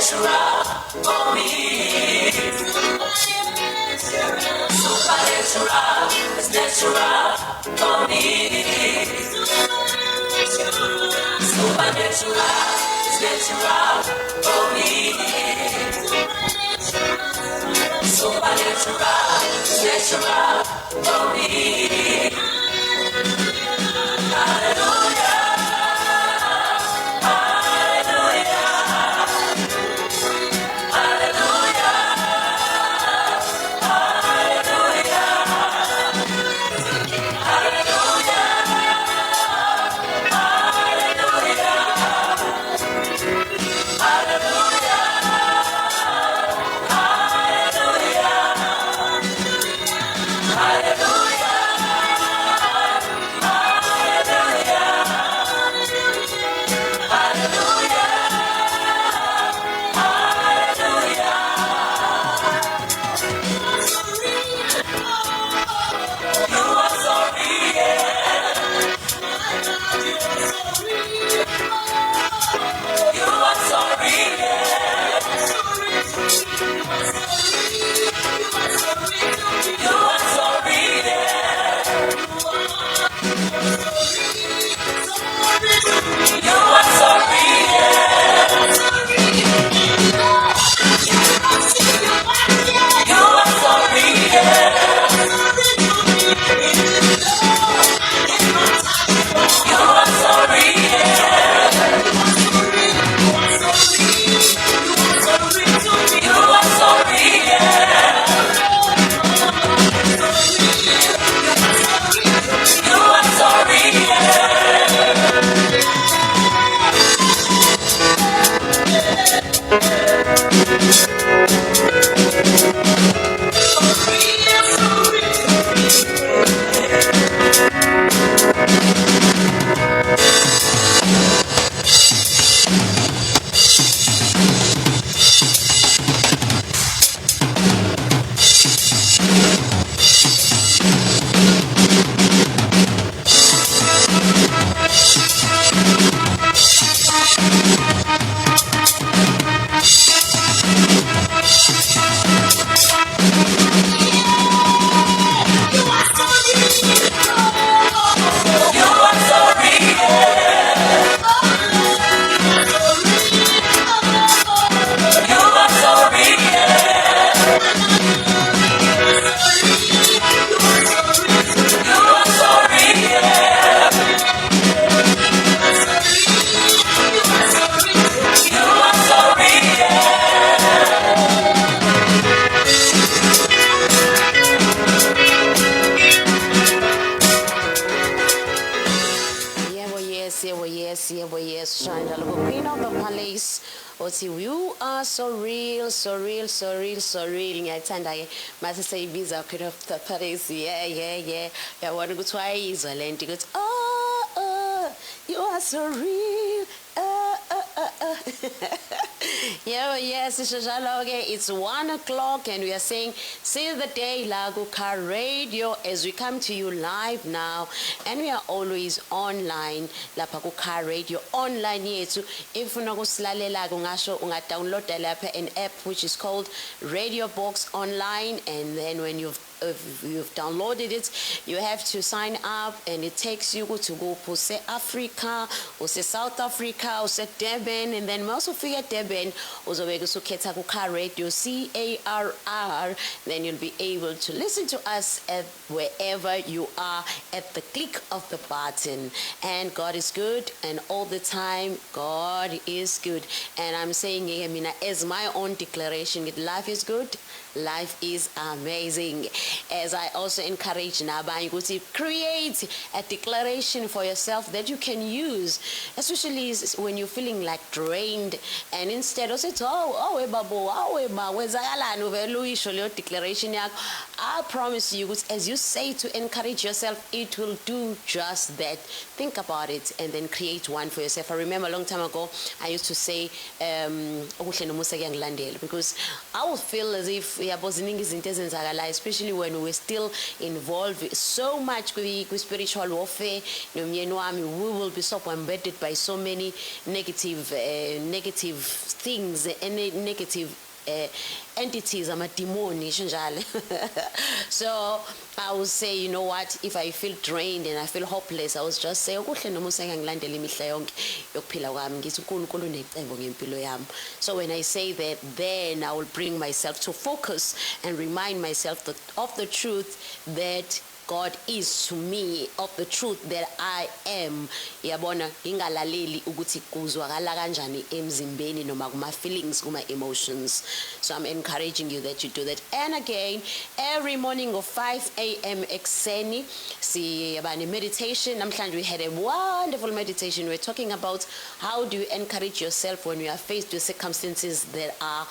Supernatural for me. Supernatural is natural for me. Supernatural is natural for me. Supernatural is natural for me. Hallelujah. You are so real, so real, so real, so real. Ngiyayithanda mase seyibiza Queen of the Paris. Yeah. Yabona ukuthi wayizwa lento ukuthi oh, you are so real. Yes, it's 1 o'clock and we are saying, see the day la Car Radio as we come to you live now, and we are always online lapha Car Radio online yethu. If unakusilalela kungasho ungadownload lapha an app which is called Radio Box Online, and then when you've downloaded it, you have to sign up and it takes you to go to Africa or South Africa or Durban, and then also figure Durban uzobeka usukhetha ku Car Radio CARR, then you'll be able to listen to us at wherever you are at the click of the button. And God is good, and all the time God is good. And I'm saying as my own declaration, life is good, life is amazing. As I also encourage Nabanye to create a declaration for yourself that you can use, especially when you're feeling like drained, and instead of saying, declaration, I promise you, as you say to encourage yourself, it will do just that. Think about it and then create one for yourself. I remember a long time ago, I used to say, because I would feel as if especially when we're still involved so much with spiritual warfare, we will be so bombarded by so many negative things and negative entities, amadimoni njalo. So I would say, you know what, if I feel drained and I feel hopeless, I would just say okuhle noma usengangilandela imihla yonke yokuphila kwami ngithi uNkulunkulu unecebo ngempilo yami. So when I say that, then I will bring myself to focus and remind myself of the truth that God is to me, of the truth that I am. Yabona ingalaleli ukuthi kuzwakala kanjani emzimbeni noma kuma feelings, kuma emotions. So I'm encouraging you that you do that. And again, every morning of 5 a.m. ekseni siyabane meditation. Namhlanje we had a wonderful meditation. We're talking about how do you encourage yourself when you are faced with circumstances that are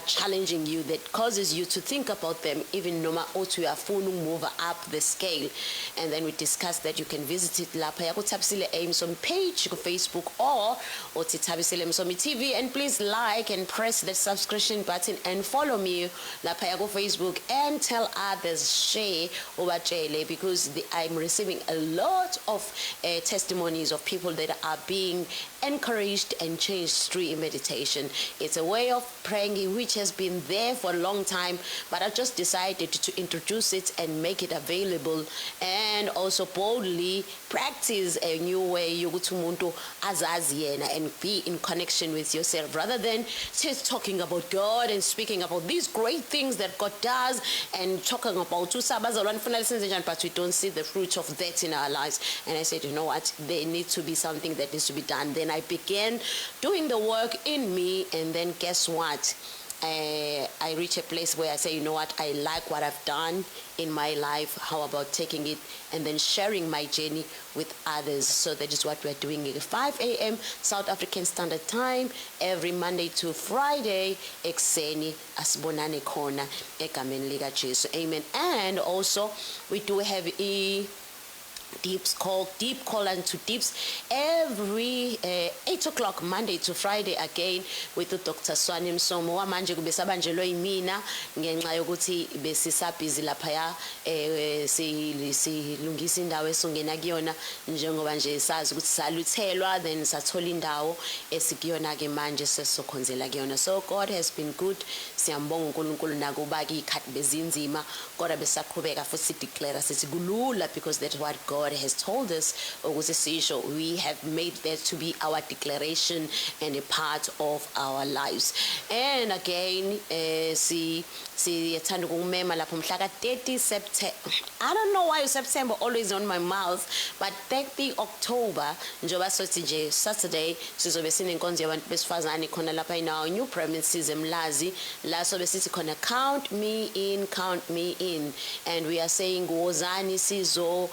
challenging you, that causes you to think about them, even noma otu yafuna move up the scale. And then we discussed that you can visit it lapha ya Thabisile Msomi page on Facebook or Thabisile Msomi TV, and please like and press that subscription button and follow me lapha ya Facebook and tell others, share ubatshele, because I'm receiving a lot of testimonies of people that are being encouraged and changed through meditation. It's a way of praying which has been there for a long time, but I just decided to introduce it and make it available, and also boldly practice a new way yokuthi umuntu azazi yena and be in connection with yourself, rather than just talking about God and speaking about these great things that God does and talking about but we don't see the fruit of that in our lives. And I said, you know what, there needs to be something that needs to be done. Then I began doing the work in me, and then guess what? I reach a place where I say, you know what, I like what I've done in my life. How about taking it and then sharing my journey with others? So that is what we're doing at 5 a.m. South African Standard Time, every Monday to Friday, ekseni asibonane khona egameni lika Jesu. Amen. And also we do have a deep call and to deeps every 8 o'clock Monday to Friday, again with Dr Suoane Msomi. Wamanje kube sabanjelwe yimina ngenxa yokuthi besisabhizi lapha silungisa indawo esongena kuyona, njengoba nje sazi ukuthi saluthelwa then sathola indawo esikuyona ke manje sesokhonzela kuyona. So God has been good. Siyambonga uNkulunkulu nakuba ke ikhathi bezinzima kodwa besaqhubeka futhi declare sithi kulula, because that's what God has told us. We have made that to be our declaration and a part of our lives. And again, siyethanda ukumema lapho mhla ka 30 September. I don't know why September always on my mouth, but 30 October njoba sothi nje Saturday sizobe sinenkonzo yabantu besifazane khona lapha in our new premises eMlazi, la sobe sithi khona count me in, and we are saying wozani sizo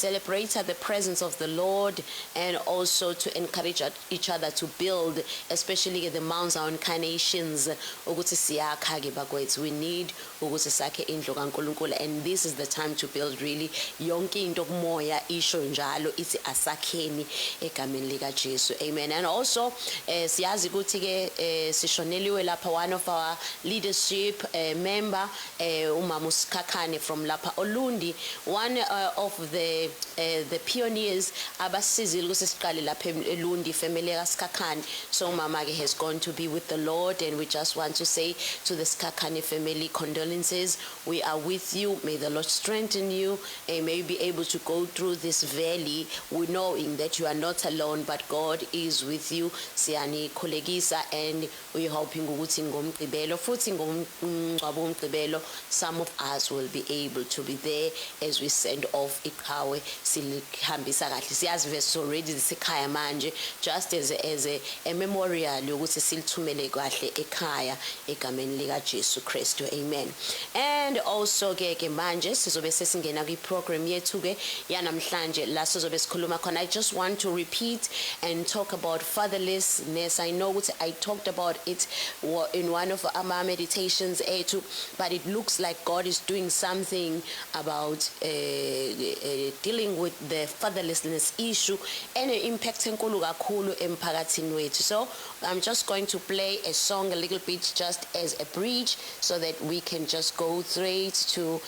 celebrate the presence of the Lord, and also to encourage each other to build, especially the Mount Zion carnations. Ukuthi siyakha ke bakwethu, we need ukuthi sakhe indlu kaNkulunkulu, and this is the time to build. Really yonke into kumoya isho njalo ithi asakheni egameni lika Jesu. Amen. And also siyazi ukuthi ke sishoneliwe lapha one of our leadership member, umama uSikhakhane from lapha Olundi, one of the pioneers abasizile ukuthi siqale lapha eLundi, family kaSikhakhane. So mama ke has gone to be with the Lord, and we just want to say to the Sikhakhane family, condolences. We are with you. May the Lord strengthen you, and may you be able to go through this valley, we knowing that you are not alone, but God is with you. Siyani kholekisa, and we hoping ukuthi ngomgqibelo futhi ngomngcwabo womgqibelo some of us will be able to be there as we send off iqhawe silihambisa kahle. Siyazi vese already sisekhaya manje, just as a memorial yokuthi silithumele kahle ekhaya egameni lika Jesu Kristu. Amen. And also ke manje sizobe sesingena kwi program yethu ke yanamhlanje la sizobe sikhuluma khona. I just want to repeat and talk about fatherlessness. I know what I talked about it in one of our meditations but it looks like God is doing something about dealing with the fatherlessness issue and impact enkulu kakhulu emphakathini wethu. So I'm just going to play a song a little bit just as a bridge so that we can just go straight to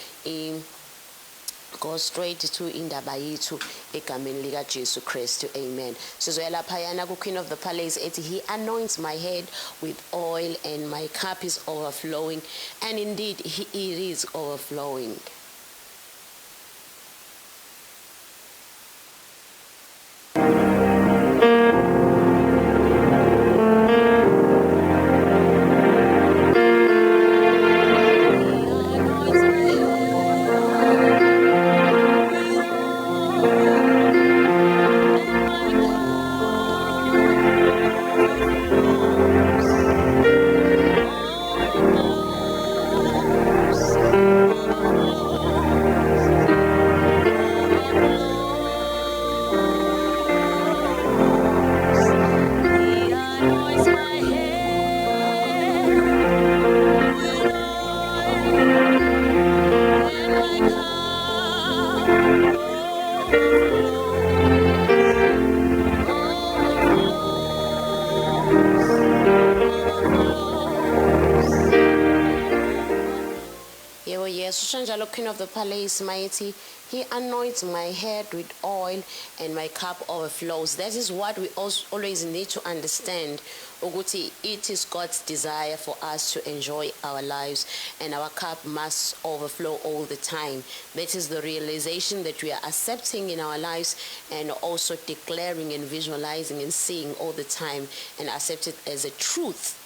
indaba yethu egameni lika Jesu Kristu. Amen. Sizoya laphayana ku Queen of the Palace ethi he anoints my head with oil and my cup is overflowing, and indeed it is overflowing. Queen of the Palace, mighty, he anoints my head with oil and my cup overflows. That is what we always need to understand. Ukuthi, it is God's desire for us to enjoy our lives and our cup must overflow all the time. That is the realization that we are accepting in our lives and also declaring and visualizing and seeing all the time and accept it as a truth.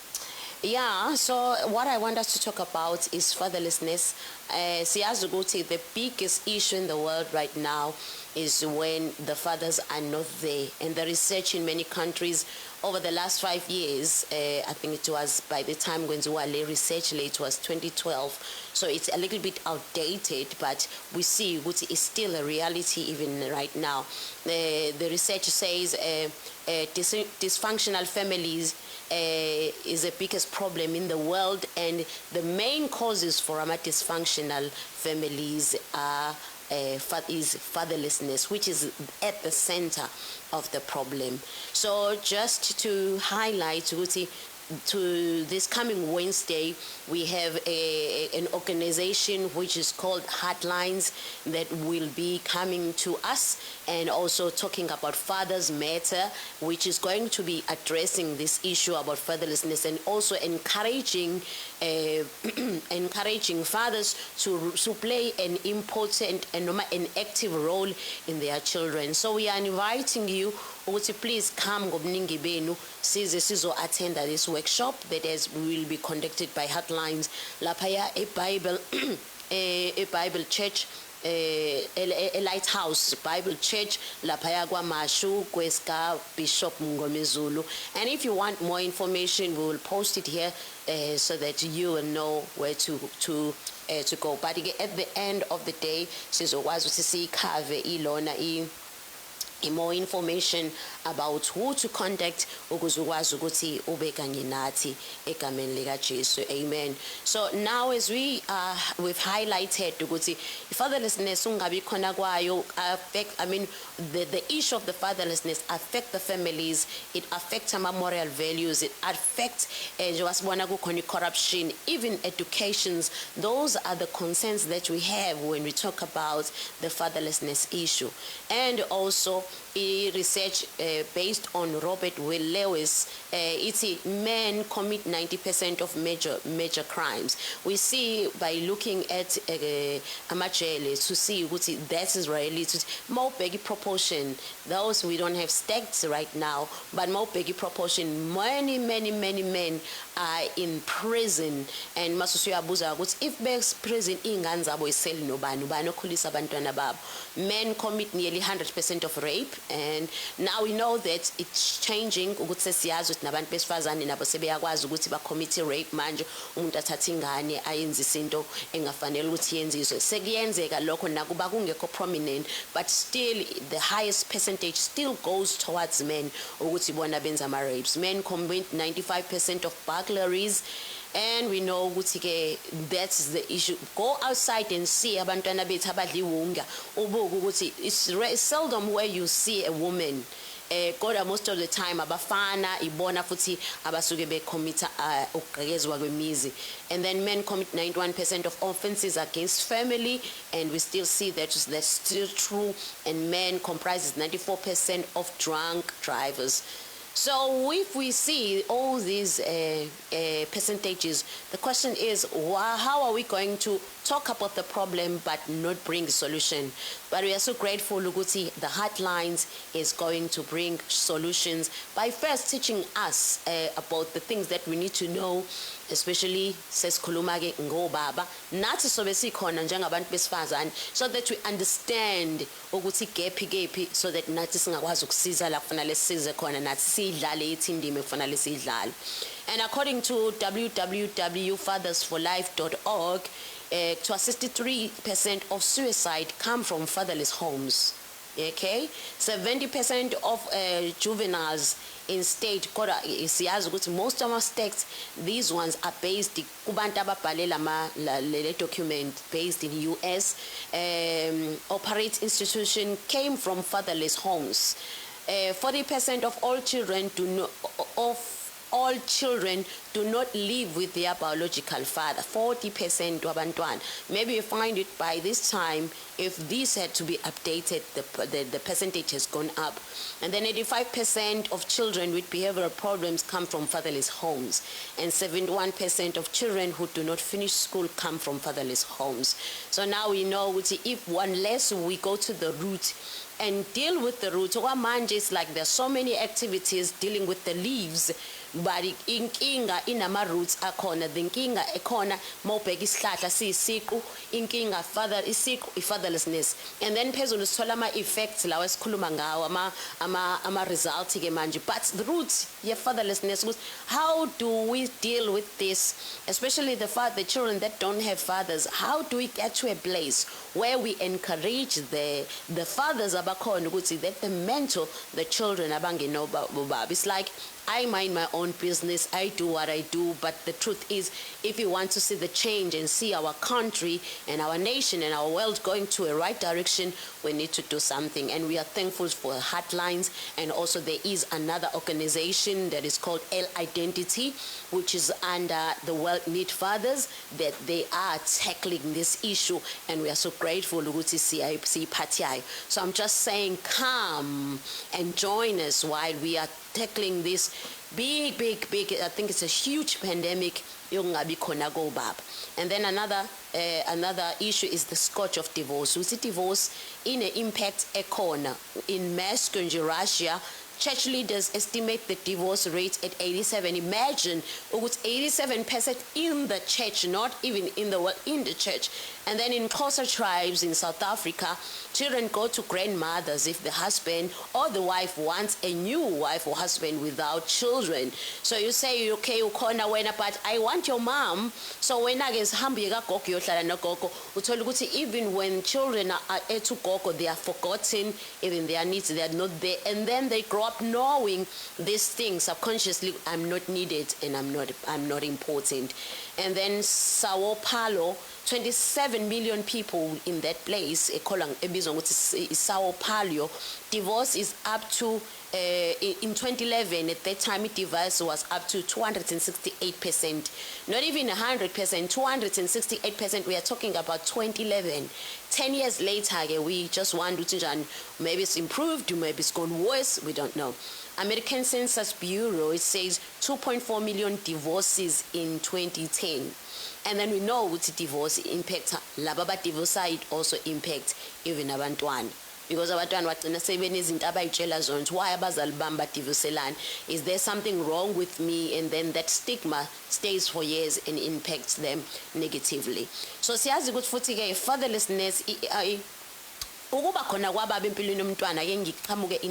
Yeah, so what I want us to talk about is fatherlessness. Siyazi ukuthi the biggest issue in the world right now is when the fathers are not there. And the research in many countries over the last 5 years, I think it was by the time when Suoane research it was 2012. So it's a little bit outdated, but we see ukuthi it's still a reality even right now. The research says dysfunctional families is the biggest problem in the world, and the main causes for our dysfunctional families is fatherlessness, which is at the center of the problem. So just to highlight, Guti, to this coming Wednesday, we have an organization which is called Heartlines that will be coming to us and also talking about Fathers Matter, which is going to be addressing this issue about fatherlessness and also encouraging encouraging fathers to play an important and an active role in their children. So we are inviting you to please come ngobningi benu sizo attend this workshop that will be conducted by Heartlines laphaya a Bible church, a Lighthouse Bible Church laphaya kwaMashu kweska Bishop Mngomezulu. And if you want more information, we will post it here so that you will know where to go. But at the end of the day, sizokwazi ukuthi sikhave ilona more information about who to contact ukuze ukwazi ukuthi ube kanye nathi egameni lika Jesu. Amen. So now as we've highlighted ukuthi fatherlessness ungabi khona kwayo the issue of the fatherlessness affect the families, it affects our moral values, it affects wasibona kukhona corruption, even educations. Those are the concerns that we have when we talk about the fatherlessness issue. And also research based on Robert Will Lewis, men commit 90% of major crimes. We see by looking at amajele to see what that is really more big proportion. Those we don't have stats right now, but more big proportion. Many men are in prison, and if there's prison ingane zabo iseli nobani okhulisa abantwana babo. Men commit nearly 100% of rape, and now we know that it's changing. Ukuthi siyazi ukuthi nabantu besifazane nabo sebeyakwazi ukuthi ba commit rape manje, umuntu athatha ingane ayenza izinto engafanele ukuthi yenziswe. Sekuyenzeka lokho nakuba kungekho prominent, but still the highest percentage still goes towards men ukuthi bona benza ama rapes. Men commit 95% of burglaries. and we know ukuthi ke that's the issue. Go outside and see abantwana bethu abadla iwunga ubuka ukuthi it's seldom where you see a woman kodwa most of the time abafana ibona futhi abasuke becommita ukugqekezwa kwemizi. And then men commit 91% of offenses against family, and we still see that's still true, and men comprises 94% of drunk drivers. So if we see all these percentages, the question is, how are we going to talk about the problem but not bring a solution? But we are so grateful, Luguti, the Heartlines is going to bring solutions by first teaching us about the things that we need to know, especially sesikhuluma-ke ngobaba nathi sobe sikhona njengabantu besifazane, so that we understand ukuthi kephi so that nathi singakwazi ukusiza la kufanele sisize khona, nathi siyidlale ithi indima ekufanele siyidlale. And according to www.fathersforlife.org, 63% of suicide come from fatherless homes. Okay, 70% of juveniles in state, kodwa siyazi ukuthi most of our states, these ones are based kubantu ababhalela le document based in US. Operate institution came from fatherless homes. 40% of all children do not live with their biological father. 40% wabantwana. Maybe you find it by this time, if this had to be updated, the percentage has gone up. And then 85% of children with behavioral problems come from fatherless homes. And 71% of children who do not finish school come from fatherless homes. So now we know if unless we go to the root and deal with the root, manje is like there's so many activities dealing with the leaves, but inkinga inama roots akhona. The inkinga ekhona mawubheka isihlahla siyisiqu, inkinga fatherlessness. And then phezulu sithola ama effects lawa esikhuluma ngawo ama results ke manje. But the roots ye fatherlessness, how do we deal with this, especially the children that don't have fathers? How do we get to a place where we encourage the fathers abakhona ukuthi that they mentor the children abangeno baba? It's like, I mind my own business, I do what I do, but the truth is, if you want to see the change and see our country and our nation and our world going to a right direction, we need to do something. And we are thankful for Heartlines, and also there is another organization that is called L Identity, which is under the World Need Fathers, that they are tackling this issue, and we are so grateful ukuthi CIPC Patiai. So I'm just saying, come and join us while we are tackling this big, I think it's a huge pandemic. And then another issue is the scourge of divorce. We see divorce in an impact economy in Moscow, Russia. Church leaders estimate the divorce rate at 87. Imagine, 87% in the church, not even in the world, in the church. And then in Xhosa tribes in South Africa, children go to grandmothers if the husband or the wife wants a new wife or husband without children. So you say, okay, ukhona wena, but I want your mom. So when I get hambi gogo yohlala no gogo, uthola ukuthi even when children are to gogo, they are forgotten, even their needs, they are not there. And then they grow up knowing these things subconsciously. I'm not needed and I'm not important. And then Sao Paulo, 27 million people in that place, Sao Paulo. Divorce is up to, in 2011, at that time, divorce was up to 268%. Not even 100%, 268%. We are talking about 2011. 10 years later, we just want to, maybe it's improved, maybe it's gone worse, we don't know. American Census Bureau, it says 2.4 million divorces in 2010. And then we know what divorce impact, lababa divorce side also impact even abantwana. Because abantwana bagcina sebenezinto abayitshela zona, why abazali bami badivorcelana? Is there something wrong with me? And then that stigma stays for years and impacts them negatively. So siyazi ukuthi futhi ke fatherlessness ukuba khona kwababa empilweni yomntwana ake ngiqhamuke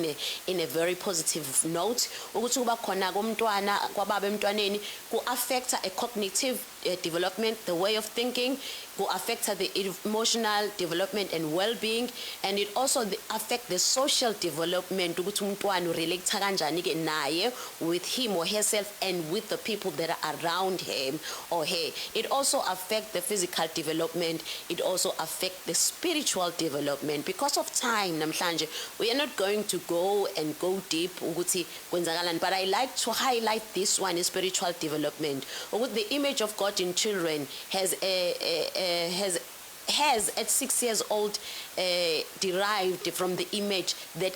in a very positive note ukuthi kuba khona komntwana kwababa emntwaneni ku affect a cognitive development, the way of thinking, will affect the emotional development and well-being, and it also affect the social development ukuthi umntwana relate kanjani ke naye with him or herself and with the people that are around him or her. It also affect the physical development, it also affect the spiritual development. Because of time namhlanje we are not going to go deep ukuthi kwenzakalani, but I like to highlight this one is spiritual development. The image of God in children has at 6 years old derived from the image that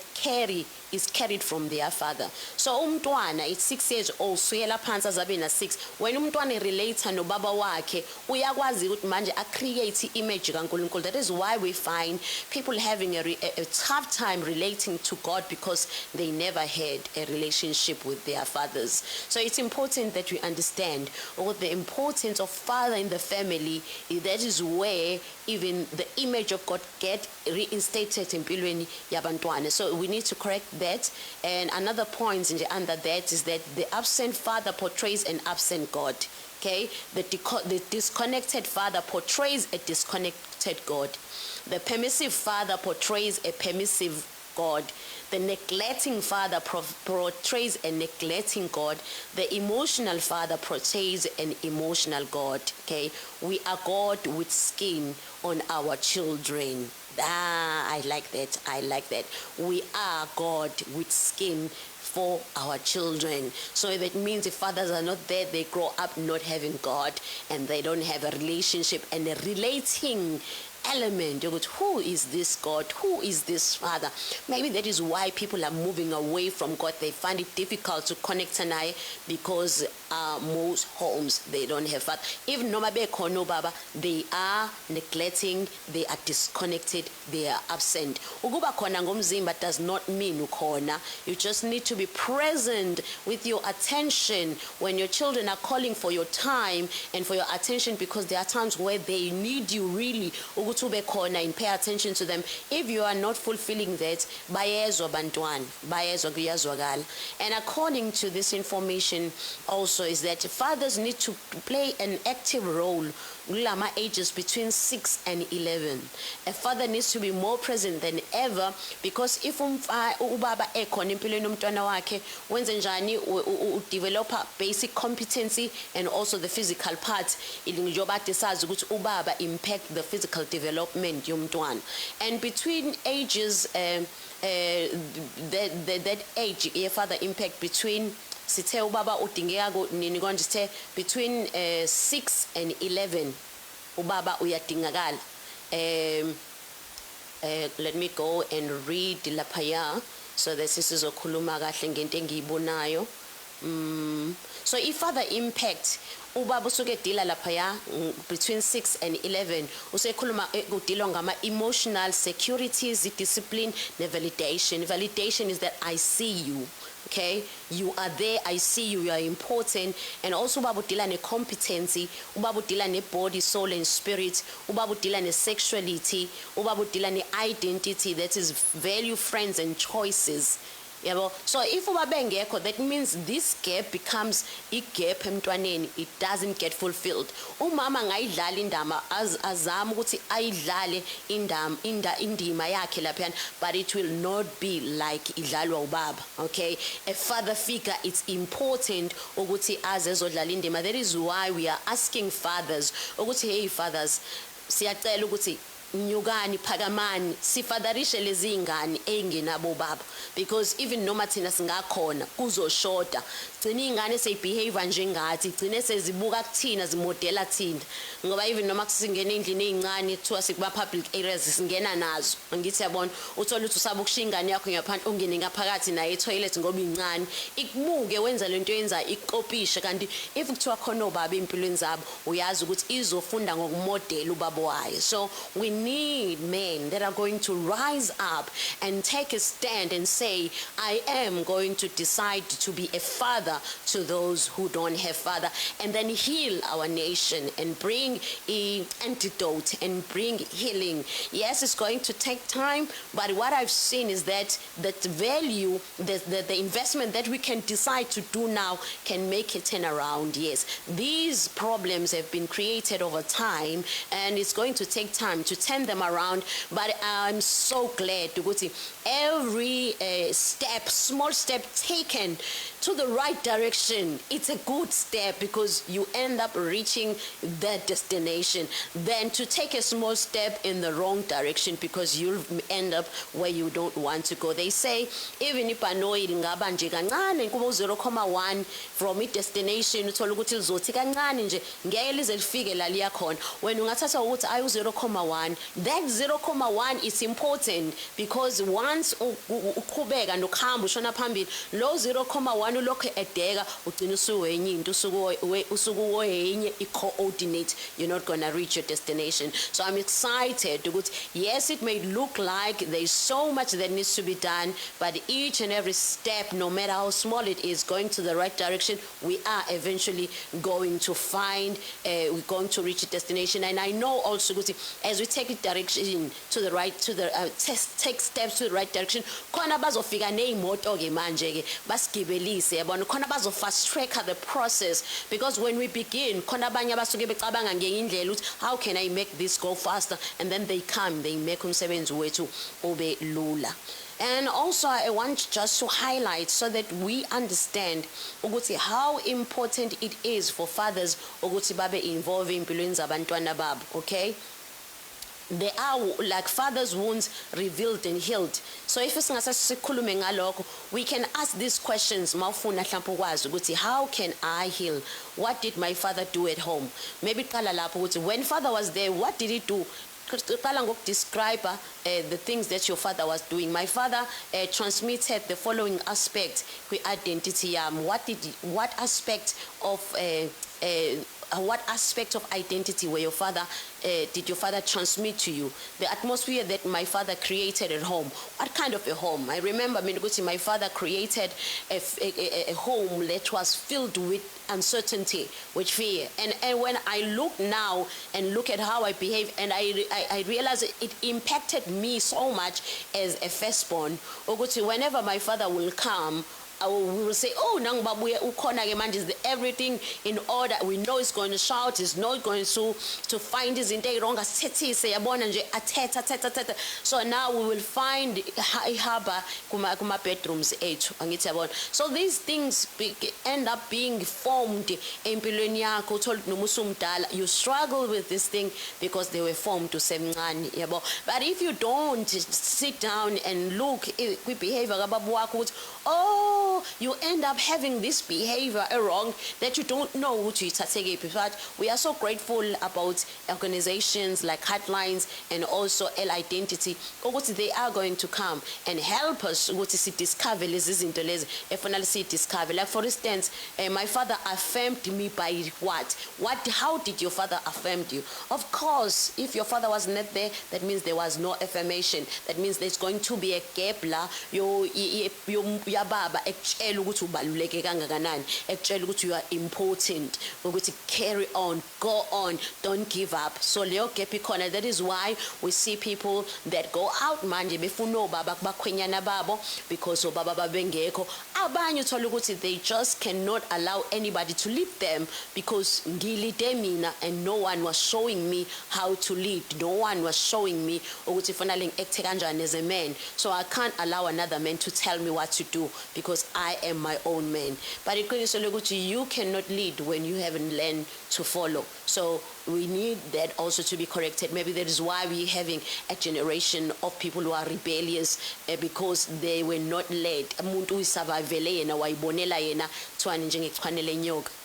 is carried from their father. So umntwana it's 6 years old suyela phansi azabe na 6. When umntwana relates no baba wakhe uyakwazi ukuthi manje a create image kaNkulunkulu. That is why we find people having a tough time relating to God because they never had a relationship with their fathers. So it's important that we understand the importance of father in the family. That is where even the image of God get reinstated in empilweni yabantwana. So we need to correct that. And another point under that is that the absent father portrays an absent God. Okay, the disconnected father portrays a disconnected God. The permissive father portrays a permissive God. The neglecting father portrays a neglecting God. The emotional father portrays an emotional God. Okay, we are God with skin on our children. I like that. I like that. We are God with skin for our children. So that means if fathers are not there, they grow up not having God and they don't have a relationship and a relating element. Who is this God? Who is this Father? Maybe that is why people are moving away from God. They find it difficult to connect tonight because most homes they don't have Father. Even no baba, they are neglecting, they are disconnected, they are absent. Ukuba khona ngomzimba does not mean ukhona. You just need to be present with your attention when your children are calling for your time and for your attention, because there are times where they need you really and pay attention to them. If you are not fulfilling that, bayezwa bantwana, bayezwa kuyazwakala. And according to this information also is that fathers need to play an active role kulama ages between 6 and 11. A father needs to be more present than ever, because if ubaba ekhona empilweni yomntwana wakhe wenze njani develop basic competency and also the physical part, njengoba sazi ukuthi ubaba impact the physical development yomntwana. And between ages that age ye father impact between sithe ubaba udingeka nini konje sithe between 6 and 11 ubaba uyadingakala. Let me go and read laphaya so that sisizokhuluma kahle ngento engiyibonayo. So if father impact ubaba usuke edila laphaya between 6 and 11 usekhuluma udilwa ngama emotional securities, discipline, validation. Validation is that I see you. Okay, you are there, I see you, you are important. And also ubaba udila ne competency, ubaba udila ne body, soul and spirit, ubaba udila ne sexuality, ubaba udila ne identity, that is value, friends and choices. So if ubaba engekho, that means this gap becomes a gap emntwaneni, it doesn't get fulfilled. Umama ngayidlala indama azama ukuthi ayidlale indima yakhe laphana, but it will not be like idlalwa ubaba. Okay, a father figure, it's important ukuthi azezodlala indima. That is why we are asking fathers ukuthi hey fathers, siyacela ukuthi nyukani phakamani sifadarishe lezi ingane engenabo baba, because even noma thina singakhona kuzoshoda, gcina ingane seyibehave njengathi, gcine sezibuka kuthina zimodela thina, ngoba even noma kusingena endlini ezincane kuthiwa sikuba public areas singena nazo. Ngithi yabona uthola ukuthi usaba ukushiya ingane yakho ngaphandle ungene ngaphakathi naye toilet ngoba incane, ikubuke wenza lento yenza ikopisha. Kanti if kuthiwa khona obaba empilweni zabo uyazi ukuthi izofunda ngokumodela ubaba wayo. So we need men that are going to rise up and take a stand and say, I am going to decide to be a father to those who don't have father, and then heal our nation and bring an antidote and bring healing. Yes, it's going to take time, but what I've seen is that value, the investment that we can decide to do now can make a turnaround. Yes, these problems have been created over time, and it's going to take time to turn them around. But I'm so glad to go to every small step taken to the right direction. It's a good step because you end up reaching that destination, than to take a small step in the wrong direction because you'll end up where you don't want to go. They say even if I know it ngaba nje kancane kuba 0.1 from it destination, uthola ukuthi lizothi kancane nje ngeke lize lifike la liya khona. When ungathatha ukuthi ayu 0.1, that 0.1 is important because once uqhubeka nokuhamba ushona phambili, lo 0.1 ulokho edeka ugcina usuwenye into usukuwenye i-coordinate, you're not going to reach your destination. So I'm excited ukuthi yes, it may look like there's so much that needs to be done, but each and every step, no matter how small it is, going to the right direction, we are eventually going to find, we're going to reach a destination. And I know also as we take it direction to the right, take steps to the right direction, khona bazofika neimoto ke manje ke basigibelise yabona, khona bazo fast track the process, because when we begin khona abanye abasuke becabanga ngenye indlela ukuthi how can I make this go faster, and then they make umsebenzi wethu ube lula. And also I want just to highlight so that we understand ukuthi how important it is for fathers ukuthi babe involved in empilweni zabantwana babo. Okay, there are like fathers' wounds revealed and healed. So if sikhulume ngalokho, we can ask these questions mawufuna mhlawumbe ukwazi ukuthi how can I heal? What did my father do at home? Maybe qala lapho ukuthi when father was there, what did he do? Describe the things that your father was doing. My father transmitted the following aspect with identity. What aspect of identity where your father did your father transmit to you? The atmosphere that my father created at home. What kind of a home? I remember my father created a home that was filled with uncertainty, with fear. And when I look now and look at how I behave, and I realize it impacted me so much as a firstborn. Whenever my father will come, we will say, oh, Nangbabuya Ukona Gemand, is everything in order. We know it's going to shout, it's not going to find his integronga seti say abonanje ateta. So now we will find haba kuma bedrooms each. So these things end up being formed in Pilonia told Numusumdala. You struggle with this thing because they were formed to semngani. But if you don't sit down and look with behavior, oh, you end up having this behavior wrong that you don't know who to take. But we are so grateful about organizations like Heartlines and also L Identity. They are going to come and help us to discover discover. Like for instance, my father affirmed me by what? How did your father affirm you? Of course, if your father was not there, that means there was no affirmation. That means there's going to be a gap la your baba ekutshela ukuthi ubaluleke kangakanani, ekutshela ukuthi you are important, ukuthi carry on, go on, don't give up. So leyo gap ikhona. That is why we see people that go out manje befuna obaba kubakhwenyana babo because obaba babengekho. Abanye uthola ukuthi they just cannot allow anybody to lead them because ngilide mina, and no one was showing me how to lead. No one was showing me ukuthi fanele ngiact kanjani as a man. So I can't allow another man to tell me what to do because I am my own man. But you cannot lead when you haven't learned to follow. So we need that also to be corrected. Maybe that is why we're having a generation of people who are rebellious because they were not led.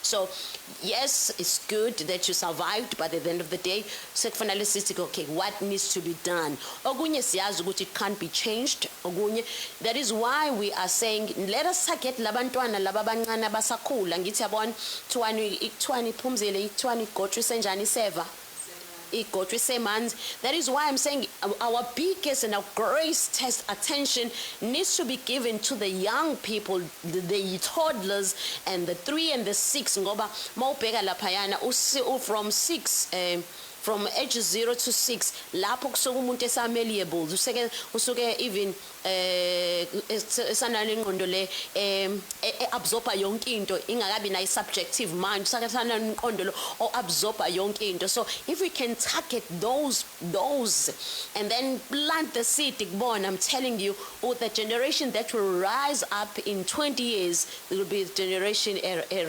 So yes, it's good that you survived, but at the end of the day, okay, what needs to be done? It can't be changed. That is why we are saying, let us get labantwana lababancane basakhula. Ngithi yabona Tuani Pumzile Tuani Gotri Senjani Seva. igotshwe semanzi. That is why I'm saying our biggest and our greatest attention needs to be given to the young people, the toddlers and the 3 and the 6 ngoba mawubheka laphayana from 6 from age 0 to 6 lapho kusuka umuntu esameliable usuke even esanale ingqondo le absorba yonke into ingakabi na subjective mind sakatana ingqondo lo absorba yonke into. So if we can target those and then plant the seed kubona, I'm telling you, the generation that will rise up in 20 years will be the generation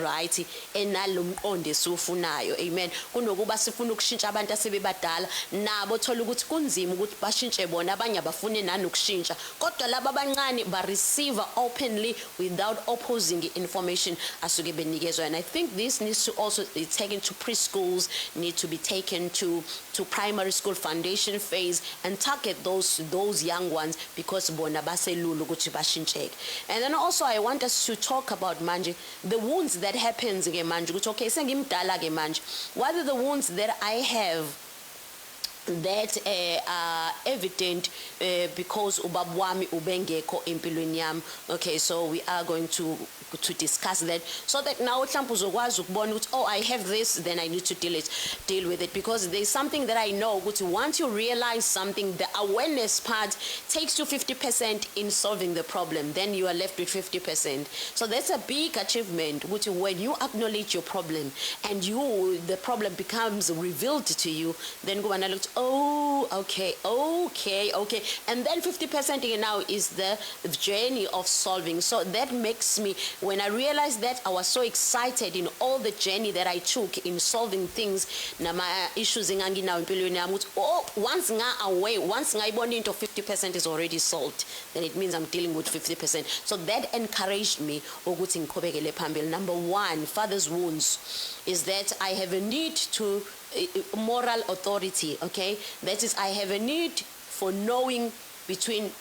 right enalomqondo esifunayo. Amen. Kunokuba sifuna ukushintsha abantu asebebadala nabo thola ukuthi kunzima ukuthi bashintshe bona, abanye abafune nanokushintsha, kodwa laba abancane ba receive openly without opposing information asuke benikezwe. And I think this needs to also be taken to preschools, need to be taken to primary school foundation phase and target those young ones because bona baselula ukuthi bashintsheke. And then also I want us to talk about manje the wounds that happens ke manje ukuthi okay sengimdala ke manje, what are the wounds that I have that are evident because ubaba wami ubengekho empilweni yami. Okay, so we are going to discuss that so that now mhlawumbe uzokwazi ukubona ukuthi oh I have this, then I need to deal with it, because there's something that I know ukuthi once you realize something, the awareness part takes you 50% in solving the problem, then you are left with 50%. So that's a big achievement ukuthi when you acknowledge your problem and the problem becomes revealed to you, then go and look, oh okay, and then 50% now is the journey of solving. So that makes me, when I realized that, I was so excited in all the journey that I took in solving things nama issues nganginawo empilweni yami ukuthi oh once ngayibona into 50% is already solved, then it means I'm dealing with 50%. So that encouraged me ukuthi ngiqhubekele phambili. Number 1, father's wounds is that I have a need to moral authority. Okay, that is, I have a need for knowing between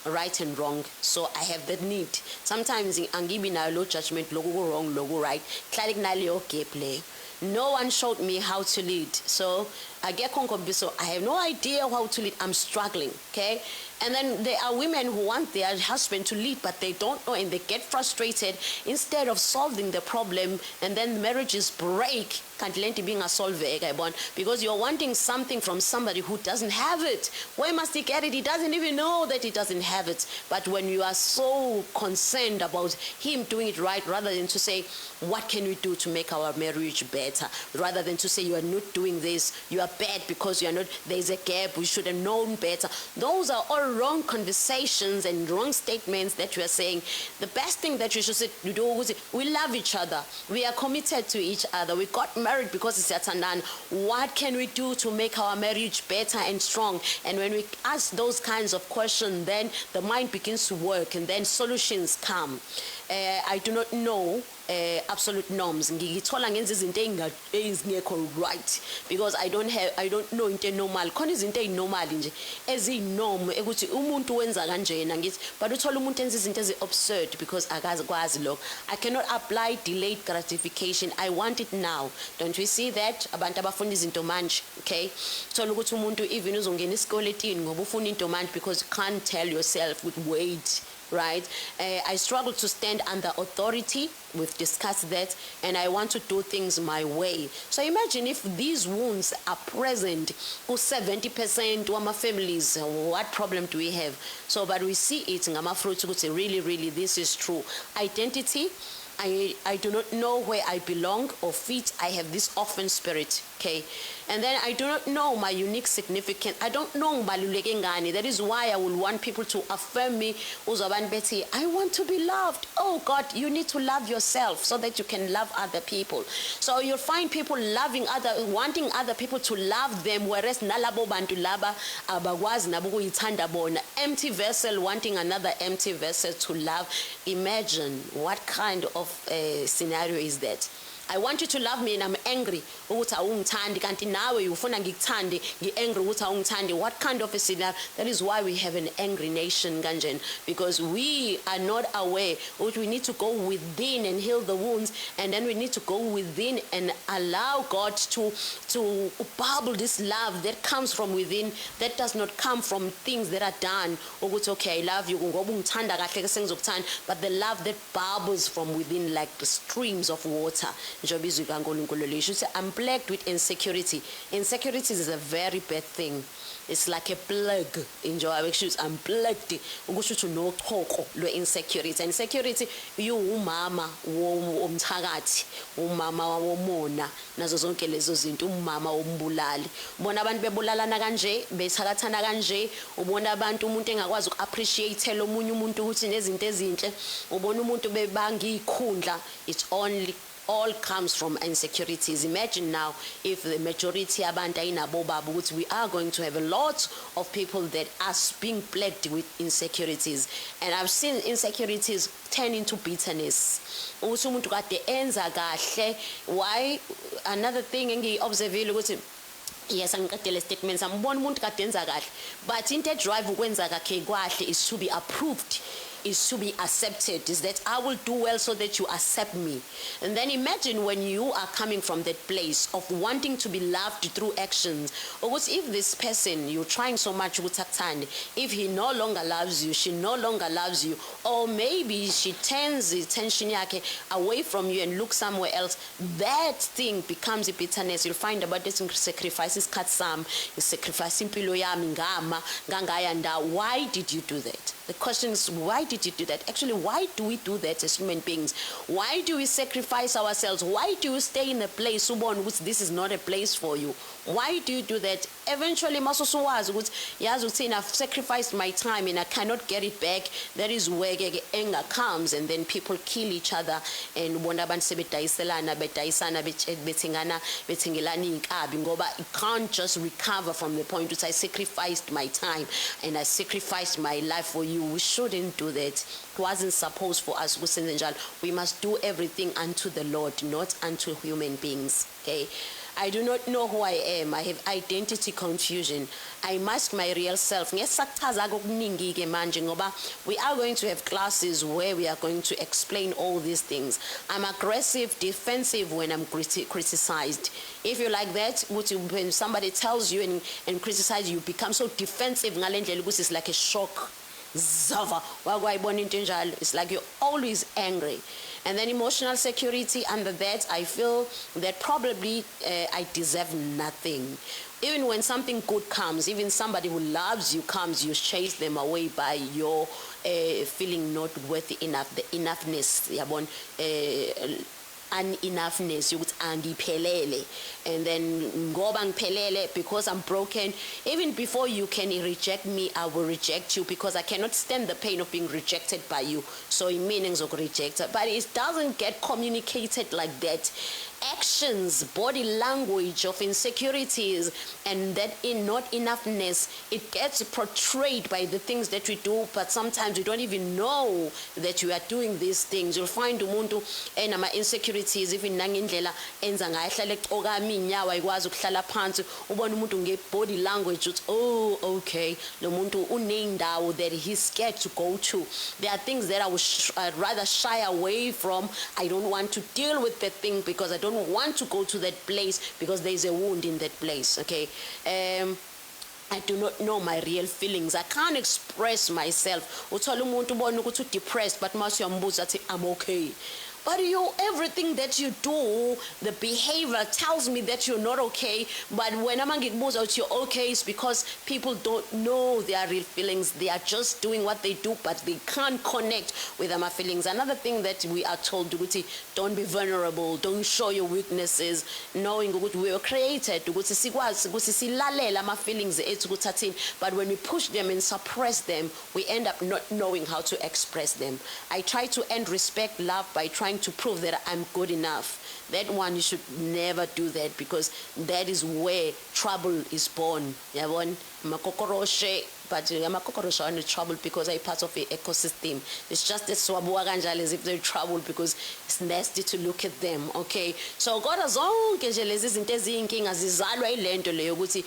right and wrong. So I have that need. Sometimes angibi na low judgment, logo wrong, logo right. Claric nalio gameplay. No one showed me how to lead. So I get so I have no idea how to lead. I'm struggling. Okay. And then there are women who want their husband to lead, but they don't know and they get frustrated instead of solving the problem, and then marriages break. Can't let it being a solve because you're wanting something from somebody who doesn't have it. Where must he get it? He doesn't even know that he doesn't have it. But when you are so concerned about him doing it right, rather than to say, what can we do to make our marriage better? Rather than to say, you are not doing this, you are bad because you are not, there's a gap, we should have known better. Those are all wrong conversations and wrong statements that you are saying. The best thing that you should say, do is we love each other. We are committed to each other. We got married because it's Yatsandan. What can we do to make our marriage better and strong? And when we ask those kinds of questions, then the mind begins to work and then solutions come. I do not know absolute norms. Ngithola ngenza izinto ezingekho right because I don't know into normal. Khona izinto ezinormal nje ezinorm ukuthi umuntu wenza kanjena ngithi, but uthola umuntu enza izinto ezi-absurd because akazikwazi lokho. I cannot apply delayed gratification. I want it now. Don't we see that? Abantu abafuna izinto manje, okay? Uthola ukuthi umuntu even uzongena isikole ngoba ufuna into manje because you can't tell yourself with wait. Right? I struggle to stand under authority. We've discussed that, and I want to do things my way. So imagine if these wounds are present for 70% of my families, what problem do we have? So, but we see it, really, this is true. Identity, I do not know where I belong or fit. I have this orphan spirit, okay? And then I do not know my unique significance. I don't know Baluleke ngani. That is why I would want people to affirm me. Uzoban Betty, I want to be loved. Oh God, you need to love yourself so that you can love other people. So you'll find people wanting other people to love them, whereas nalabo bantu laba abagwazi nabuku itanda bona. Empty vessel wanting another empty vessel to love. Imagine what kind of scenario is that. I want you to love me and I'm angry ukuthi awungithandi kanti nawe ufuna ngikuthande ngi-angry ukuthi awungithandi. What kind of a sinner? That is why we have an angry nation kanjena, because we are not aware ukuthi we need to go within and heal the wounds, and then we need to go within and allow God to bubble this love that comes from within, that does not come from things that are done. Ukuthi okay, I love you ngoba ungithanda kahle ke sengizokuthanda, but the love that bubbles from within like the streams of water. I'm plagued with insecurity. Insecurity is a very bad thing. It's like a plague. I'm plagued. No insecurity. Insecurity, you umama womthakathi, umama womona, nazo zonke lezo zinto, umama wombulali. Ubona abantu bebulalana kanje, bethakathana kanje, ubona abantu umuntu engakwazi uku-appreciate lo munye umuntu ukuthi nezinto ezinhle, ubona umuntu bebanga ikhundla. It's all comes from insecurities. Imagine now if the majority abantu ayinabo baba ukuthi we are going to have a lot of people that are being plagued with insecurities. And I've seen insecurities turn into bitterness. Ukuthi umuntu kade enza kahle. Why? Another thing engiyi-observile ukuthi yes, angiqedele statements ambona umuntu kade enza kahle, but into drive ukwenza kakhe kahle is to be approved, is to be accepted, is that I will do well so that you accept me. And then imagine when you are coming from that place of wanting to be loved through actions, or what if this person you're trying so much with if he no longer loves you, she no longer loves you, or maybe she turns the attention away from you and looks somewhere else, that thing becomes a bitterness. You'll find about this sacrifices katsam, you sacrifice impilo yami ngama ngangayanda. Why did you do that? The question is, why did you do that? Actually, why do we do that as human beings? Why do we sacrifice ourselves? Why do you stay in a place which this is not a place for you? Why do you do that? Eventually, I've sacrificed my time and I cannot get it back. That is where anger comes, and then people kill each other. And you can't just recover from the point which I sacrificed my time and I sacrificed my life for you. We shouldn't do that. It wasn't supposed for us. We must do everything unto the Lord, not unto human beings. Okay. I do not know who I am. I have identity confusion. I mask my real self. We are going to have classes where we are going to explain all these things. I'm aggressive, defensive when I'm criticized. If you're like that, when somebody tells you and criticizes you, become so defensive. It's like a shock. It's like you're always angry. And then emotional security, under that, I feel that probably I deserve nothing. Even when something good comes, even somebody who loves you comes, you chase them away by your feeling not worthy enough, the enoughness, unenoughness, you would angiphelele, and then ngoba ngiphelele because I'm broken. Even before you can reject me, I will reject you because I cannot stand the pain of being rejected by you. So it means of rejected, but it doesn't get communicated like that. Actions, body language of insecurities, and that not enoughness, it gets portrayed by the things that we do, but sometimes we don't even know that we are doing these things. You'll find umuntu enama insecurities, even nangindlela enza ngayo hlala eqoka iminyawo ayikwazi ukuhlala phansi, ubona umuntu ngebody language uthi oh okay, lo muntu unendawo that he's scared to go to. There are things that I would rather shy away from. I don't want to deal with that thing because I don't want to go to that place because there's a wound in that place. Okay. I do not know my real feelings. I can't express myself. Uthola umuntu ubona ukuthi depressed but mase uyambuza athi I'm okay. But everything that you do, the behavior tells me that you're not okay. But when I'm ngikubuza ukuthi you're okay, it's because people don't know their real feelings. They are just doing what they do, but they can't connect with my feelings. Another thing that we are told, don't be vulnerable, don't show your weaknesses, knowing we were created, but when we push them and suppress them, we end up not knowing how to express them. I try to end respect love by trying trying to prove that I'm good enough. That one, you should never do that, because that is where trouble is born. Yabon, makokoroshe, but amakokoroshe are in trouble because they're part of the ecosystem. It's just that swabua kanjalo as if they're trouble because it's nasty to look at them. Okay, so God has zonke nje lezi zinto eziyinkinga zizalwa ilento leyo ukuthi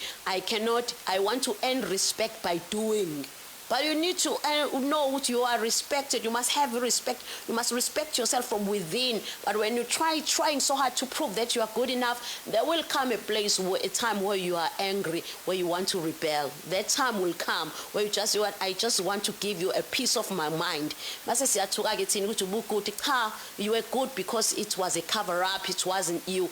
I want to earn respect by doing. But you need to know what you are respected. You must have respect. You must respect yourself from within. But when you trying so hard to prove that you are good enough, there will come a time where you are angry, where you want to rebel. That time will come where you just, I just want to give you a piece of my mind. You were good because it was a cover up. It wasn't you.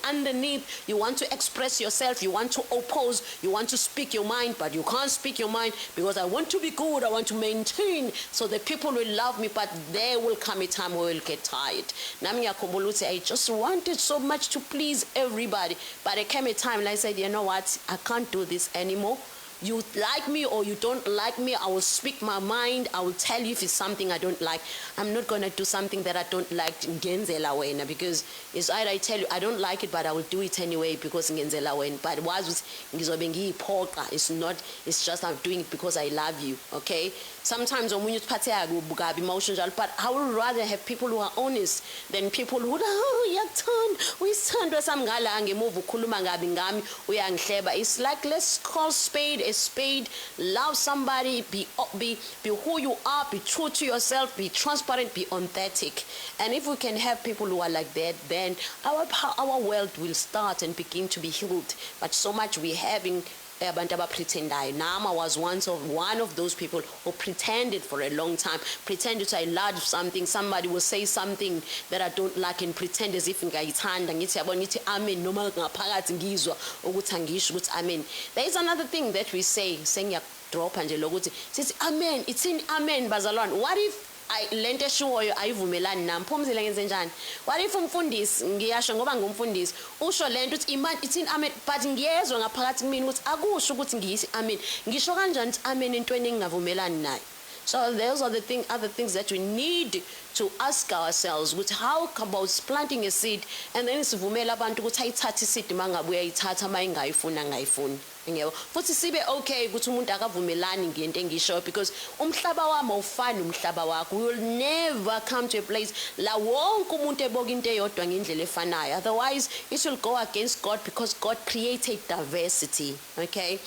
Underneath, you want to express yourself, you want to oppose, you want to speak your mind, but you can't speak your mind because I want to be good, I want to maintain, so the people will love me, but there will come a time where we'll get tired. I just wanted so much to please everybody, but there came a time and I said, you know what, I can't do this anymore. You like me or you don't like me, I will speak my mind. I will tell you if it's something I don't like. I'm not going to do something that I don't like because it's either I tell you I don't like it, but I will do it anyway because but it's not, it's just I'm doing it because I love you. Okay, sometimes when you emotions, but I would rather have people who are honest than people who it's like, let's call spade a spade. Love somebody, be who you are, be true to yourself, be transparent, be authentic. And if we can have people who are like that, then our world will start and begin to be healed. But so much we having pretendayo. Nama was one of those people who pretended for a long time, pretended to I love something, somebody will say something that I don't like and pretend as if ngiyayithanda ngithi yabona ngithi amen noma ngaphakathi ngizwa ukuthi angisho ukuthi amen. There is another thing that we say sengiyadropa nje lokuthi sithi amen, it's in amen bazalwane. What if lento eshiwoyo ayivumelani nami? Phumzile ngenze njani? What if umfundisi, ngiyasho ngoba ngumfundisi, usho lento uthi imani ithini amen, but ngiyezwa ngaphakathi kimi ukuthi akusho ukuthi ngiyisi amen. Ngisho kanjani amen entweni engingavumelani nayo? So those are the other things that we need to ask ourselves. With how about planting a seed and then sivumela abantu ukuthi ayithathe seed mangabe uyayithatha mayingayifuna ngayifuni. Futhi sibe okay ukuthi umuntu akavumelani ngento engisho because umhlaba wami awufani umhlaba wakho. We will never come to a place la wonke umuntu eboka into eyodwa ngendlela efanayo. Otherwise it will go against God because God created diversity. Okay,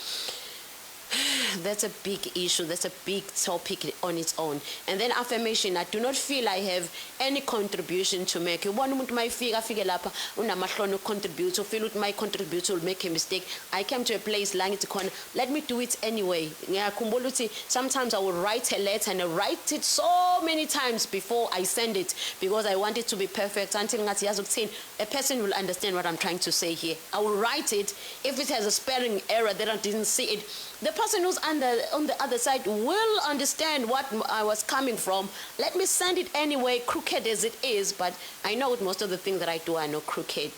that's a big issue. That's a big topic on its own. And then affirmation. I do not feel I have any contribution to make. One moment my figure lapha unamahloni contribute, or feel my contribution will make a mistake. I came to a place like it corner. Let me do it anyway. Sometimes I will write a letter and I write it so many times before I send it because I want it to be perfect until a person will understand what I'm trying to say here. I will write it. If it has a spelling error that I didn't see it, the person who's on the other side will understand what I was coming from. Let me send it anyway, crooked as it is, but I know most of the things that I do are not crooked.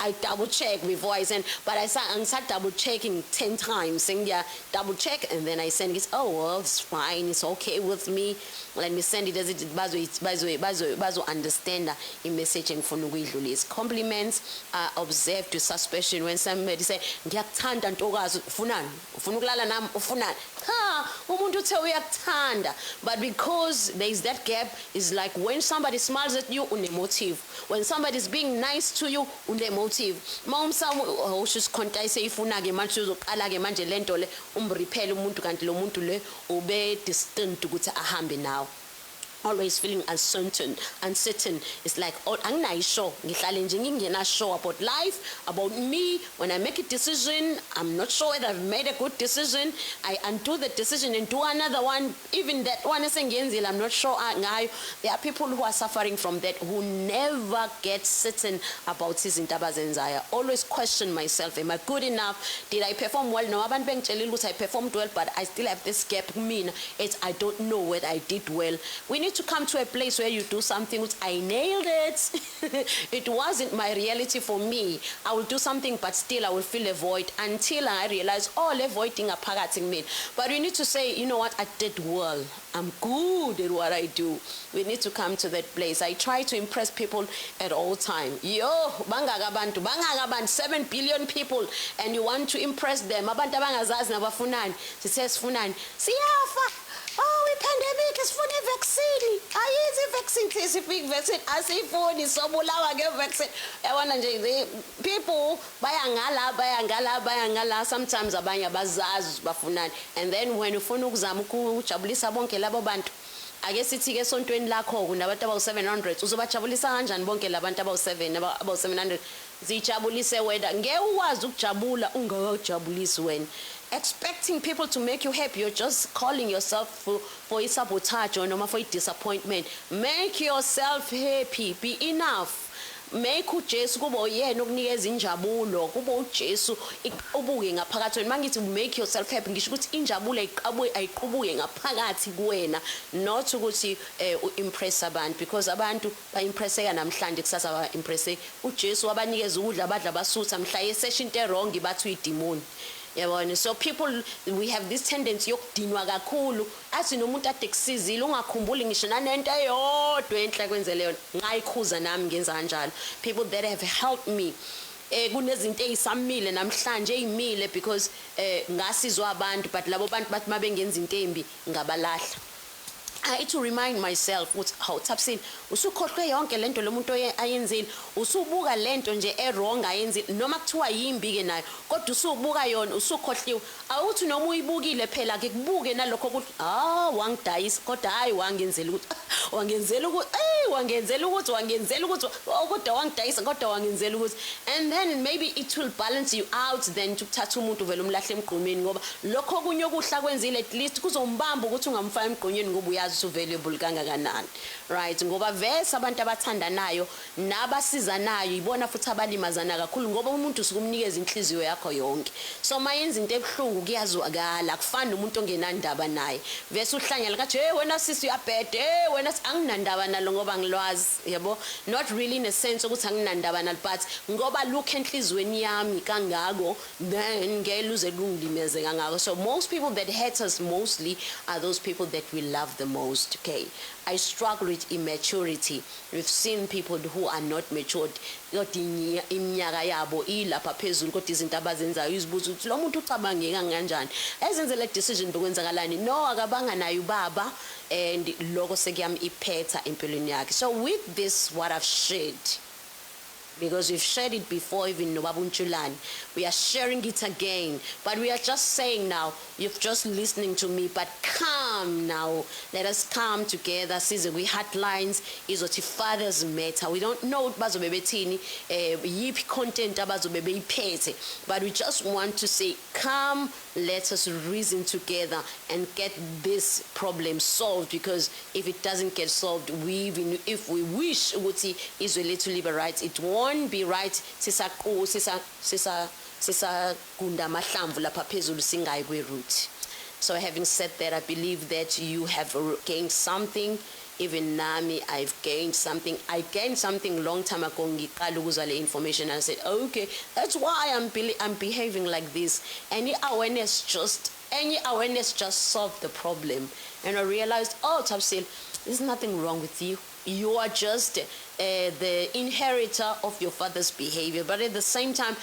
I double check before I send, but I start double checking 10 times, saying yeah, double check, and then I send it. Oh well, it's fine, it's okay with me. Let me send it as it bazo understand the message and for compliments are observed to suspicion when somebody say ngiyakuthanda ntokazi ufunani ufuna ukulala nami ufunani umuntu uthe uyakuthanda, but because there is that gap, is like when somebody smiles at you une motive, when somebody is being nice to you une motive. Mawumsa usho konta iseyifuna ke manje uzoqala ke manje lento le umriphele umuntu kanti lo muntu le ube distant ukuthi ahambe nawo. Always feeling uncertain. It's like, oh, I'm not sure. I'm not sure about life, about me. When I make a decision, I'm not sure whether I've made a good decision. I undo the decision and do another one. Even that one is against, I'm not sure. There are people who are suffering from that, who never get certain about his intabas. I always question myself. Am I good enough? Did I perform well? No, I performed well, but I still have this gap. I don't know whether I did well. We need to come to a place where you do something which I nailed it. It wasn't my reality for me. I will do something, but still I will feel a void until I realize, oh, le voiding a parating me. But we need to say, you know what, I did well. I'm good at what I do. We need to come to that place. I try to impress people at all time. Yo, bangagabantu, 7 billion people, and you want to impress them. Abantu abangazazi nabafunani. Says funani. Siyafa. Oh, pandemic is for the vaccine. Ayizi vaccine, specific vaccine. Asifuni sobulawa ke vaccine. Yabona nje people bayangala sometimes abanye abazazi bafunani. And then when ufuna ukuzama ukujabulisa bonke labo bantu, ake sithi ke esontweni lakho kunabantu abawu700 uzobajabulisa kanjani bonke labantu abawu700 zijabulise wena ngeke ukwazi ukujabula ungakajabulisi wena. Expecting people to make you happy, you're just calling yourself for a sabotage or for a disappointment. Make yourself happy, be enough. Make uJesu kuba uyena okunikeza injabulo, kuba uJesu ubuke ngaphakathi wena. Mangithi make yourself happy, ngisho ukuthi injabulo ayiqubuke ngaphakathi kuwena, not ukuthi impress abantu, because abantu baimpresseka namhlanje kusasa ba impresseka. uJesu wabanikeza ukudla abadla basutha, mhla yesesha into errong bathi uyidemoni. So people, we have this tendency yokudinwa kakhulu athi nomuntu ade kusizile ungakhumbuli ngisho nanento eyodwa enhle kwenzele yona ngayikhuza nami ngenza kanjalo. People that have helped me kunezinto ezisamile namhlanje ezimile because ngasizwa abantu, but labo bantu bathi mabengenza into embi ngabalahla. I need to remind myself ukuthi how Thabisile usukhohlwe yonke lento lomuntu ayenzile, usubuka lento nje errong ayenzile noma kuthiwa yimbi ke nayo, kodwa usubuka yona usukhohliwe. Awuthi noma uyibukile phela ke kubuke nalokho ukuthi wangidayisa, kodwa hayi wangenzela ukuthi wangenzela ukuthi kodwa wangidayisa, kodwa wangenzela ukuthi. And then maybe it will balance you out then ukuthatha umuntu vele umlahle emgqomeni, ngoba lokho kunye okuhla kwenzile at least kuzombamba ukuthi ungamfaka emgqonyeni ngoba uyazi available kangakanani, right? Ngoba vese abantu abathandanayo nabasizanayo ibona futhi abalimazana kakhulu, ngoba umuntu usukumnikeza inhliziyo yakho yonke. So mayenza into ebhlungu kuyazwakala, akufani nomuntu ongenandaba naye. Vese uhlanyela kathi wena sisi uyabhede, wena anginandaba nalo ngoba ngilwazi, yabo. Not really in a sense ukuthi anginandaba nalo, but ngoba look enhlizweni yami kangako, then ngeluze lungilimeze kangako. So most people that hate us mostly are those people that we love the most. Okay, I struggle with immaturity. We've seen people who are not matured. Iminyaka yabo ilapha phezulu kodwa izinto abazenzayo izibuza ukuthi lo muntu ucabangeka kanjani, ezenzele decision bekwenzakalani, no akabanga nayo ubaba, and lokho sekuyami iphetha empilweni yakhe. So with this what I've shared, because we've shared it before, even Nobabunchulani, we are sharing it again, but we are just saying now, you're just listening to me, but come now, let us come together. Since we had lines, is what fathers matter. We don't know bazobebethini yip content abazobebeyiphethe, but we just want to say, come, let us reason together and get this problem solved, because if it doesn't get solved, even if we wish ukuthi izwe lethu libe right, it won't be right. Sisa gunda amahlamvu lapha phezulu singayi kwe-root. So having said that, I believe that you have gained something. Even Nami, I've gained something. I gained something long time ago. Ngiqala ukuzwa le information and I said, okay, that's why I'm behaving like this. Any awareness just solved the problem. And I realized, oh, Thabisile, there's nothing wrong with you. You are just the inheritor of your father's behavior. But at the same time,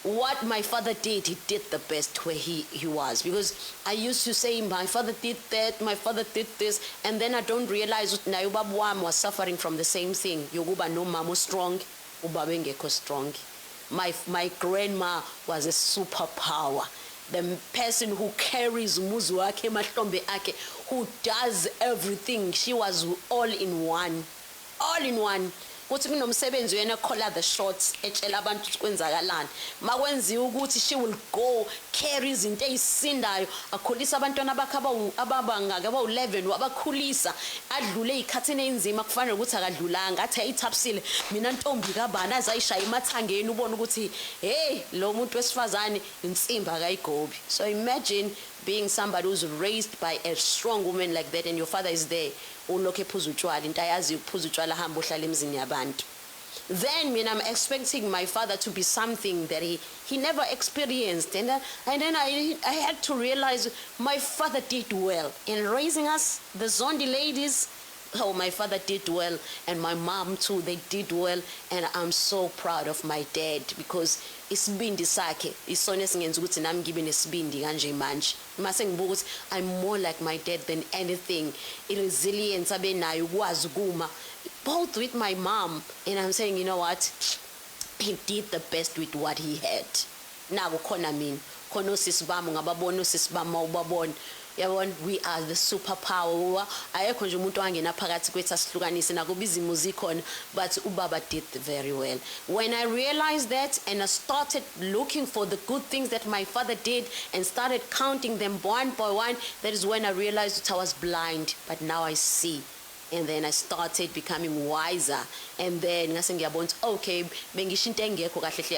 what my father did, he did the best where he was. Because I used to say, my father did that, my father did this, and then I don't realize that Nayubab Wam was suffering from the same thing. Yoguba no mamu strong, ubabengeko strong. My grandma was a superpower. The person who carries umuzi wake mahlombe ake, who does everything. She was all in one. All in one. Kuthi kunomsebenzi yena khola the shots etshela abantu ukuthi kwenzakalani. Makwenziwa ukuthi she will go carry izinto ezisindayo, akhulisa abantwana bakhe ababangaka aba11 wabakhulisa, adlule izikhathini enzima kufanele ukuthi akadlulanga. Athi ayithabisile mina ntombi kabani azayishaya emathangeni ubone ukuthi hey lo muntu wesifazane insimba akayigobi. So imagine being somebody who's raised by a strong woman like that, and your father is there, ulokhu ephuza utshwala, into ayazi ukuphuza utshwala hamba uhlala emzini yabantu. Then when I'm expecting my father to be something that he never experienced, and then I had to realize my father did well in raising us, the Zondi ladies. Oh, my father did well, and my mom too, they did well, and I'm so proud of my dad, because isibindi sakhe isona esingenza ukuthi nami ngibe nesibindi kanje manje. Mase ngibuka ukuthi I'm more like my dad than anything. Resilience abenayo, ukwazi ukuma, both with my mom, and I'm saying, you know what, he did the best with what he had. Now khona mina, khona osisi bami ngababona osisi bami ubabona. Yabona, we are the superpower. Ayekho nje umuntu wangena phakathi kwethu asihlukanise nakuba izimo zikhona, but ubaba did very well. When I realized that and I started looking for the good things that my father did and started counting them one by one, that is when I realized that I was blind, but now I see. And then I started becoming wiser. And then okay, I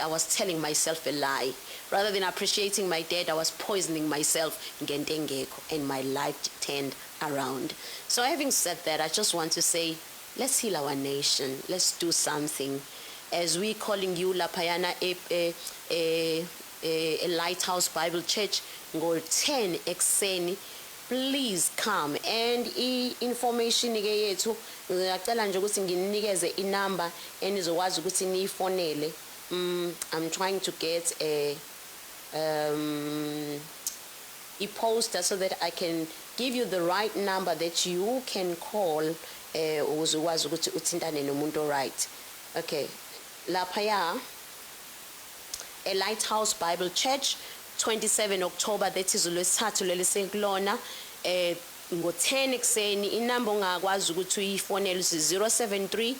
was telling myself a lie. Rather than appreciating my dad, I was poisoning myself, and my life turned around. So having said that, I just want to say, let's heal our nation. Let's do something. As we calling you Lapayana a Lighthouse Bible Church, ngo 10 ekseni. Please come, and information yethu ngiyacela nje ukuthi nginikeze inamba enizokwazi ukuthi niyifonele. I'm trying to get a poster so that I can give you the right number that you can call uzokwazi ukuthi uthintane nomuntu right. Okay, laphaya a Lighthouse Bible Church, 27 October, that is uLwesithathu lelisekulona ngo 10 ekseni. Inamba ongakwazi ukuthi uyifonele 073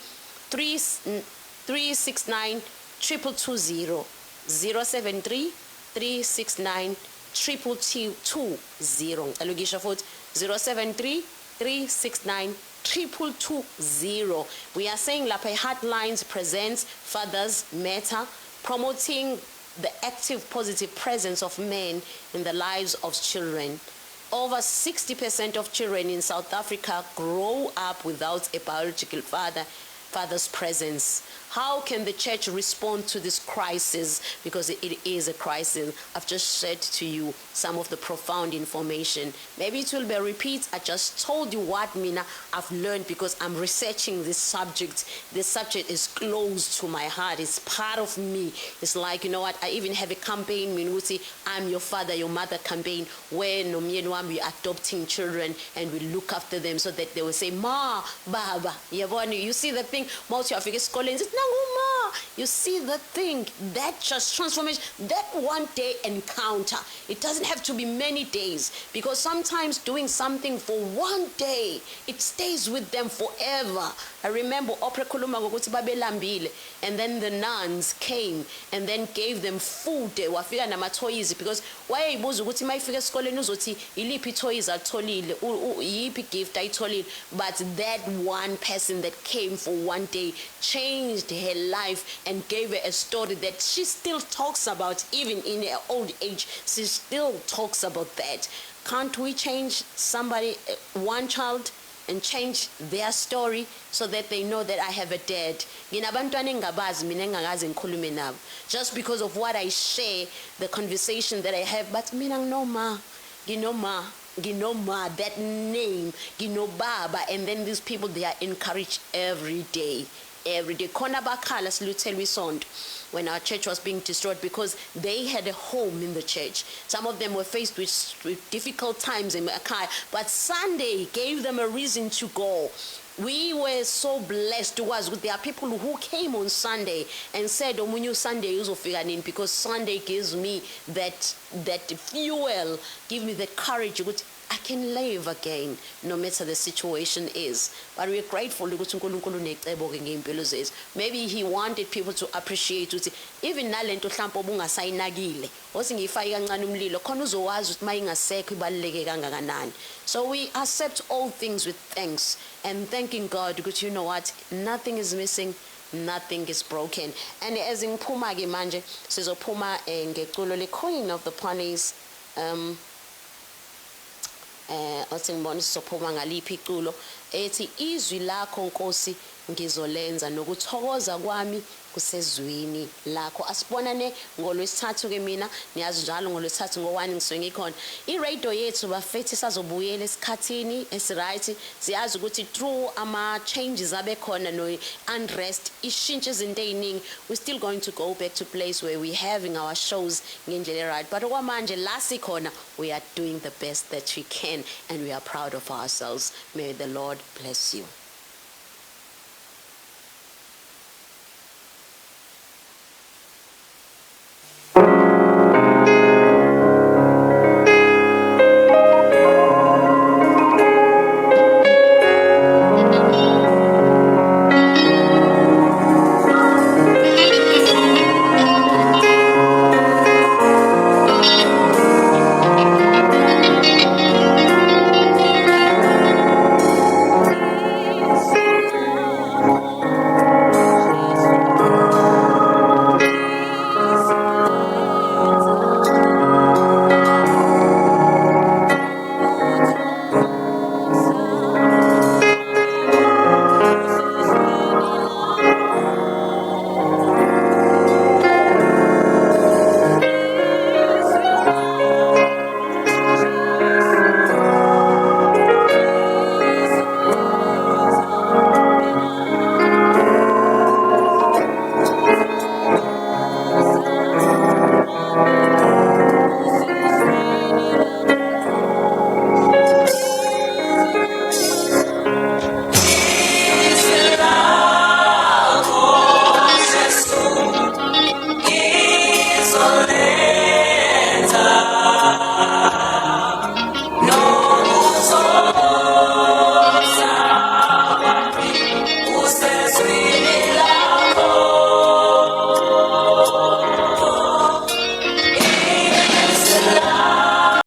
369 220 073 369 220. Ngicela ukisho futhi 073 369 220. We are saying lapha Heartlines presents Fathers Matter, promoting the active positive presence of men in the lives of children. Over 60% of children in South Africa grow up without a biological father's presence. How can the church respond to this crisis? Because it is a crisis. I've just said to you some of the profound information. Maybe it will be a repeat. I just told you what Mina I've learned because I'm researching this subject. This subject is close to my heart. It's part of me. It's like, you know what, I even have a campaign, Minuti, I'm your father, your mother campaign, where we're adopting children and we look after them so that they will say, Ma, Baba. You see the thing, most of you scholars, you see the thing, that just transformation, that one day encounter. It doesn't have to be many days, because sometimes doing something for one day, it stays with them forever. I remember Opera Kuluma ngokuthi babelambile, and then the nuns came and then gave them food. Wafika namatoys, because wayeyibuza ukuthi mayifika esikoleni uzothi iliphi toys atholile, yiphi gift ayitholile. But that one person that came for one day changed her life and gave her a story that she still talks about. Even in her old age, she still talks about that. Can't we change somebody, one child, and change their story so that they know that I have a dad? Just because of what I share, the conversation that I have, but ma, that name, Baba, and then these people, they are encouraged every day. Khona bakhala siluthelwa isonto when our church was being destroyed, because they had a home in the church. Some of them were faced with difficult times in Makai, but Sunday gave them a reason to go. We were so blessed. There are people who came on Sunday and said, Omunyu Sunday uzofika, because Sunday gives me that fuel, give me the courage. I can live again, no matter the situation is. But we're grateful. Maybe he wanted people to appreciate it. Even nalento hlampo bungasayinakile. Osingifaka kancane umlilo khona uzowazi ukuthi mayingasekho ibaluleke kangakanani. So we accept all things with thanks and thanking God, because you know what, nothing is missing, nothing is broken. And as in Puma manje sizophuma ngeculo le Queen of the Ponies, othi ngibona sizophuma ngaliphi iculo ethi izwi lakho Nkosi ngizolenza nokuthokoza kwami kusezwini lakho. Asibonane ngolwesithathu ke mina niyazi njalo ngolwesithathu ngo1 ngisuke ngikhona. I-radio yethu bafethi sazobuyela esikhathini esiright. Siyazi ukuthi through ama changes abekhona no unrest ishintshe izinto eziningi. We still going to go back to place where we having our shows ngendlela right. But okwamanje la sikhona we are doing the best that we can and we are proud of ourselves. May the Lord bless you.